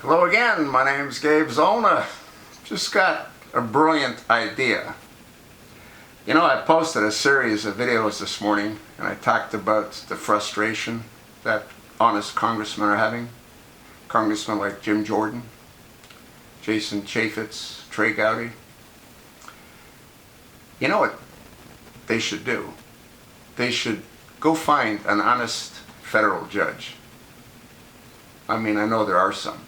Hello again, my name's Gabe Zolna. Just got a brilliant idea. You know, I posted a series of videos this morning and I talked about the frustration that honest congressmen are having. Congressmen like Jim Jordan, Jason Chaffetz, Trey Gowdy. You know what they should do? They should go find an honest federal judge. I mean, I know there are some.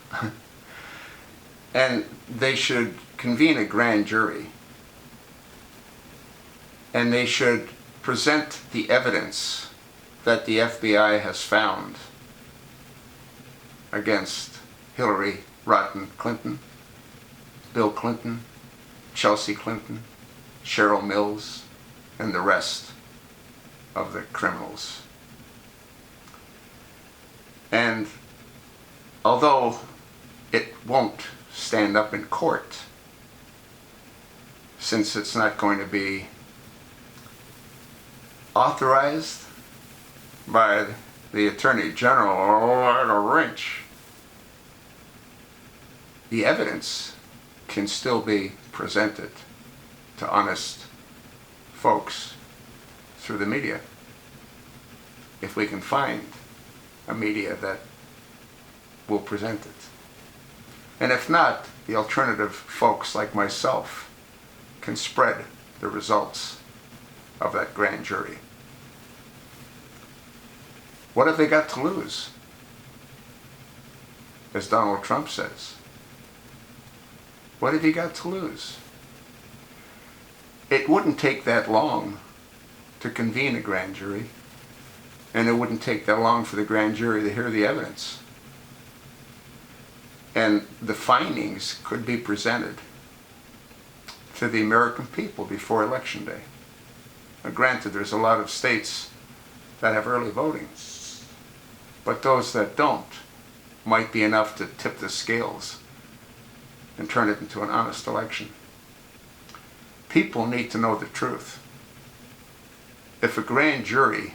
And they should convene a grand jury. And they should present the evidence that the FBI has found against Hillary Rotten Clinton, Bill Clinton, Chelsea Clinton, Cheryl Mills, and the rest of the criminals. And although it won't stand up in court, since it's not going to be authorized by the Attorney General or a wrench, the evidence can still be presented to honest folks through the media. If we can find a media that will present it. And if not, the alternative folks like myself can spread the results of that grand jury. What have they got to lose? As Donald Trump says. What have you got to lose? It wouldn't take that long to convene a grand jury, and it wouldn't take that long for the grand jury to hear the evidence. And the findings could be presented to the American people before Election Day. Now, granted, there's a lot of states that have early voting, but those that don't might be enough to tip the scales and turn it into an honest election. People need to know the truth. If a grand jury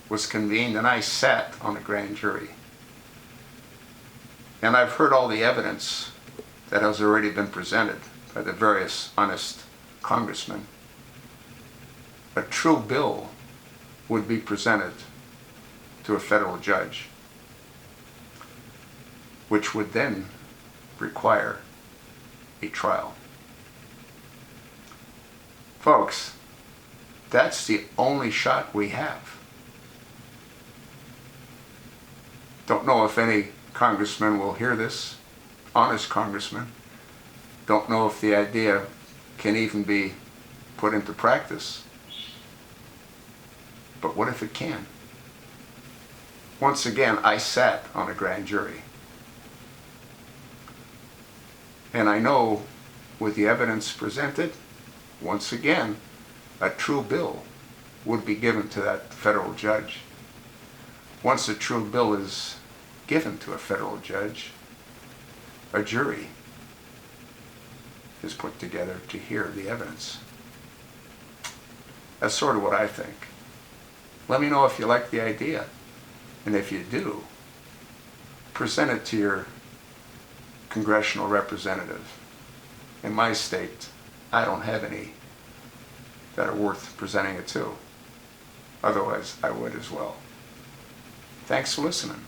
was convened, and I sat on a grand jury, and I've heard all the evidence that has already been presented by the various honest congressmen, a true bill would be presented to a federal judge, which would then require a trial. Folks, that's the only shot we have. Don't know if any congressmen will hear this, honest congressmen. Don't know if the idea can even be put into practice. But what if it can? Once again, I sat on a grand jury. And I know with the evidence presented, once again, a true bill would be given to that federal judge. Once a true bill is given to a federal judge, a jury is put together to hear the evidence. That's sort of what I think. Let me know if you like the idea. And if you do, present it to your congressional representative. In my state, I don't have any that are worth presenting it to. Otherwise, I would as well. Thanks for listening.